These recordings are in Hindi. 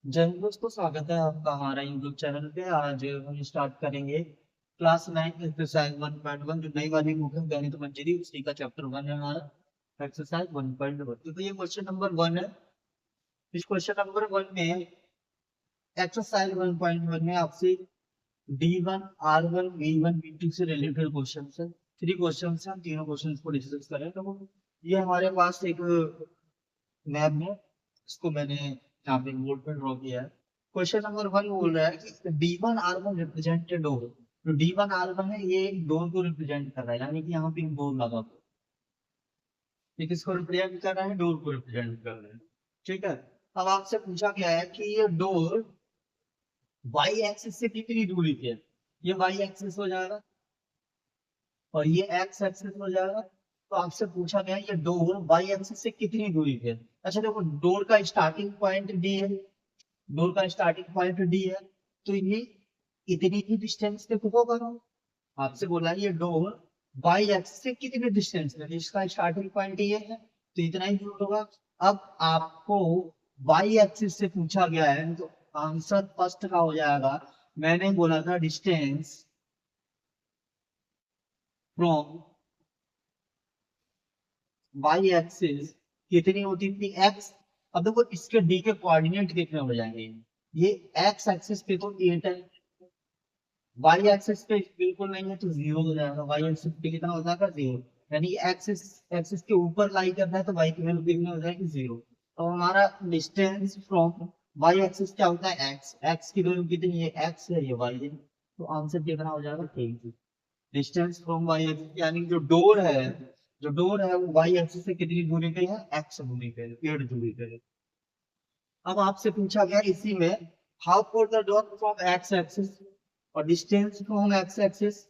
जय हिंद दोस्तों, स्वागत है आपका हमारा यूट्यूब चैनल पे। आज हम स्टार्ट करेंगे क्लास 9 एक्सरसाइज 1.1 जो नई वाली बुक है गणित मंजरी, उसी का चैप्टर 1 है हमारा एक्सरसाइज 1.1। तो ये क्वेश्चन नंबर 1 है। इस क्वेश्चन नंबर 1 में एक्सरसाइज 1.1 में आपसे D1 R1 V1 V2 से रिलेटेड क्वेश्चन है। 3 क्वेश्चन है, हम तीनों क्वेश्चन को डिस्कस करें। तो ये हमारे पास एक मैप में इसको मैंने यहाँ पे बोर्ड पर ड्रॉ किया है। क्वेश्चन नंबर 1 बोल रहा है कि D1 R1 रिप्रेजेंटेड डोर। तो D1 R1 है, ये एक डोर को रिप्रेजेंट कर रहा है, यानी कि यहाँ पे डोर लगा हुआ है। ये किसको रिप्रेजेंट कर रहा है? डोर को रिप्रेजेंट कर रहा है। ठीक है। अब आपसे पूछा गया है कि ये डोर वाई एक्सिस से कितनी दूरी पे है। ये वाई एक्सिस हो जाएगा और ये एक्स एक्सिस हो जाएगा। तो आपसे पूछा गया ये डोर वाई एक्सिस से कितनी दूरी पे है। अच्छा देखो, डोर का स्टार्टिंग पॉइंट डी है, डोर का स्टार्टिंग पॉइंट डी है, तो ये इतनी ही डिस्टेंस पे होगा ना। आपसे बोला ये डोर वाई एक्सिस से कितने डिस्टेंस पे, इसका स्टार्टिंग पॉइंट ये है तो इतना ही दूर होगा। अब आपको वाई एक्सिस से पूछा गया है तो आंसर फर्स्ट का हो जाएगा। मैंने बोला था डिस्टेंस फ्रॉम वाई एक्सिस कितनी होती थी? एक्स। अब देखो इसके डी के कोऑर्डिनेट कितने हो जाएंगे। ये एक्स एक्सिस पे तो 8 है, वाई एक्सिस पे बिल्कुल नहीं है तो 0 हो जाएगा। वाई एक्सिस पे कितना हो जाएगा? 0। यानी एक्सिस एक्सिस के ऊपर लाई करना है तो वाई की वैल्यू कितनी हो जाएगी? 0। तो हमारा डिस्टेंस फ्रॉम वाई एक्सिस क्या होता है? एक्स। एक्स की वैल्यू कितनी है? एक्स है, ये वाई है, तो आंसर कितना हो जाएगा? 3। डिस्टेंस फ्रॉम वाई एक्सिस यानी जो डोर है वो वाई एक्सिस से कितनी दूरी पे है? एक्स दूरी पे है, 8 दूरी पे है। अब आपसे पूछा गया इसी में how far the door from X axis और distance from X axis.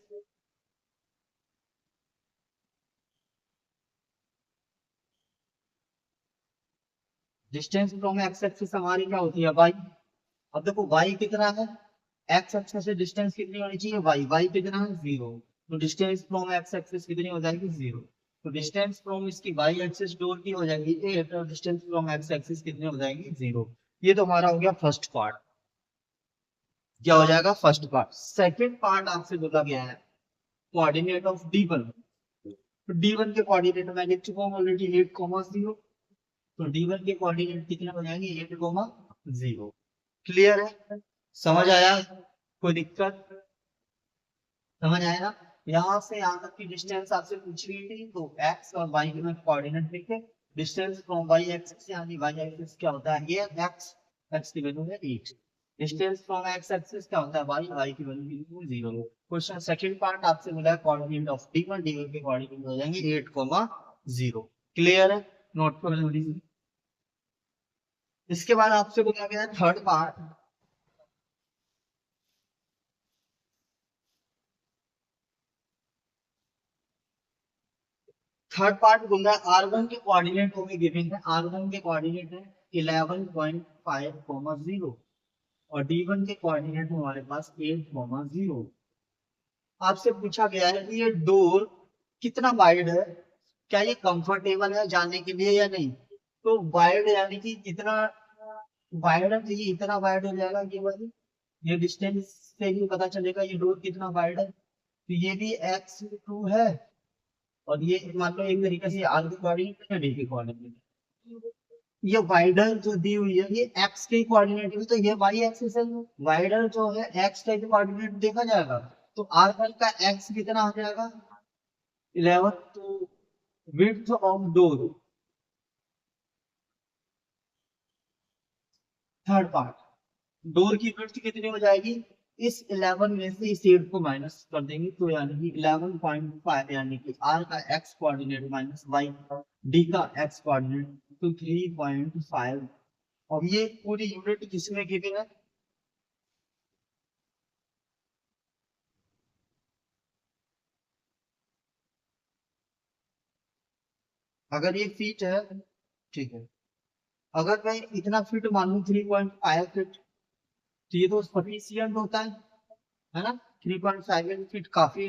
Distance from X axis हमारी क्या होती है? वाई। अब देखो वाई कितना है, एक्स एक्सिस से डिस्टेंस कितनी होनी चाहिए? वाई। वाई कितना है? 0। तो डिस्टेंस फ्रॉम एक्स एक्सिस कितनी हो जाएगी? 0। तो डिस्टेंस फ्रॉम इसकी वाई एक्सिस डोर की हो जाएगी 8 और डिस्टेंस फ्रॉम एक्स एक्सिस कितनी हो जाएगी? 0। ये तो हमारा हो गया फर्स्ट पार्ट। क्या हो जाएगा? First part. सेकंड पार्ट आपसे बोला गया है कोऑर्डिनेट ऑफ D1। तो D1 के कोऑर्डिनेट मैं लिख चुका हूँ ऑलरेडी, 8,0। तो D1 के कोऑर्डिनेट कितने हो जाएंगे? 8,0। क्लियर है? समझ आया? कोई दिक्कत? समझ आया ना? यहाँ से यहाँ तक की डिस्टेंस आपसे पूछ रही थी तो एक्स और वाई के मैं कोऑर्डिनेट लिखे। डिस्टेंस फ्रॉम वाई एक्सिस यानी वाई एक्सिस क्या होता है? ये एक्स, एक्स की वैल्यू है 8। डिस्टेंस फ्रॉम एक्स एक्सिस क्या होता है? वाई, वाई की वैल्यू 0। क्वेश्चन सेकंड पार्ट आपसे बोला है कोऑर्डिनेट ऑफ D1। D1 के कोऑर्डिनेट हो जाएंगे 8,0। क्लियर है? नोट कर लीजिए। इसके बाद आपसे बोला गया है थर्ड पार्ट। थर्ड पार्ट बोल रहा है R1 के कोऑर्डिनेट हमें गिवन है। R1 के कोऑर्डिनेट है 11.5, 0 और D1 के कोऑर्डिनेट हमारे पास 8, 0। आपसे पूछा गया है कि ये डोर कितना वाइड है, क्या ये कंफर्टेबल है जाने के लिए या नहीं। तो वाइड यानी कि कितना वाइड है, तो ये इतना वाइड हो जाएगा ये वाली। ये डिस्टेंस से ही पता चलेगा ये डोर कितना वाइड है। तो ये भी x2 है और ये मान लो एक तरीके से आर की कोऑर्डिनेट है, डी की कोऑर्डिनेट। ये वाइडर जो दी हुई है ये एक्स के कोऑर्डिनेट में, तो ये वाई एक्सिस है। वाइडर जो है एक्स के कोऑर्डिनेट देखा जाएगा। तो आर वन का एक्स कितना हो जाएगा? 11। तो width of door, third part, door की विड्थ कितनी हो जाएगी? इस 11 में से इस 8 को माइनस कर देंगे तो यानी कि 11.5, यानी कि आर का x coordinate minus y D का एक्स कोऑर्डिनेट, तो 3.5। और ये पूरी यूनिट किसमें गिवन है? अगर ये फीट है, ठीक है, अगर मैं इतना फीट मानूं 3.5 फीट, तो ये तो सफिशियंट होता है ना? 3.5 फीट काफी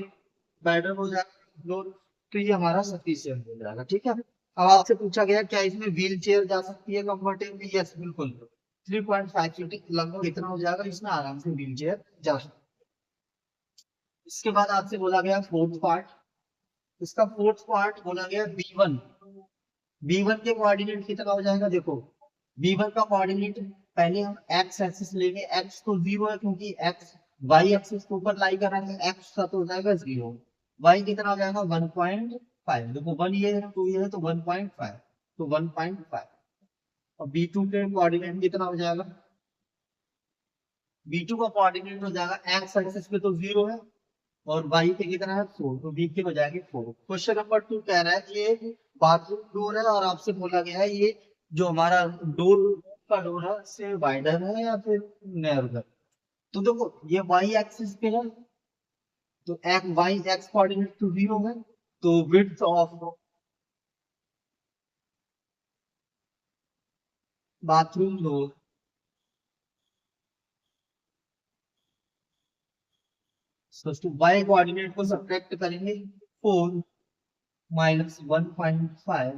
बेटर हो जाएगा लोड, तो ये हमारा सफिशियंट हो जाएगा। ठीक है। अब आपसे पूछा गया क्या इसमें व्हील चेयर जा सकती है कंफर्टेबली? यस, बिल्कुल। 3.5 फीट लगभग इतना हो जाएगा, इसमें आराम से व्हील चेयर जा सकती है। इसके बाद आपसे बोला गया फोर्थ पार्ट, इसका फोर्थ पार्ट बोला गया B1। B1 के कोऑर्डिनेट कितना हो जाएगा, देखो B1 का कोऑर्डिनेट पहले हम x एक्सिस लेंगे, x तो 0 है क्योंकि x y एक्सिस के ऊपर लाई कर रहा है, x का तो हो जाएगा 0, y कितना हो जाएगा 1.5, देखो 1 ये है 2 ये है तो 1.5, तो 1.5। और B2 के कोऑर्डिनेट कितना हो जाएगा, B2 का कोऑर्डिनेट हो जाएगा x एक्सिस पे तो 0 है और y पे कितना है 4, तो b की हो जाएगी 4। क्वेश्चन नंबर 2 कह रहा है ये बाथरूम डोर है और आपसे बोला गया है ये जो हमारा डोर का डोर है से वाइडर है या फिर नैरो है। तो देखो ये y एक्सिस पे है तो y x कोऑर्डिनेट तो 0 है, तो width of bathroom door y coordinate को सब्ट्रैक्ट करेंगे 4 माइनस 1.5,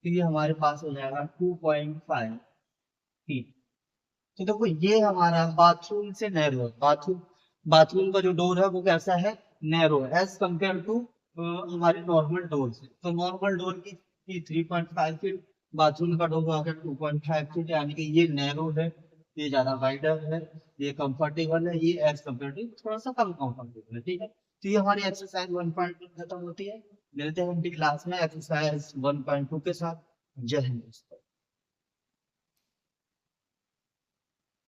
तो ये हमारे पास हो जाएगा 2.5 फीट। तो देखो ये हमारा बाथरूम से नैरो है, बाथरूम का जो डोर है वो कैसा है, नैरो है एज कंपेयर टू हमारे नॉर्मल डोर से। तो नॉर्मल डोर की 3.5 फीट, बाथरूम का डोर अगर 2.5 फीट, यानी कि ये नैरो है, ये ज्यादा वाइडर है, ये कंफर्टेबल है, ये एज कंपेयर टू थोड़ा सा कम कंफर्टेबल है, ठीक है। तो ये हमारी एक्सरसाइज 1.1 खत्म होती है। मिलते हैं अगली क्लास में एक्सरसाइज 1.2 के साथ। जय हिंद।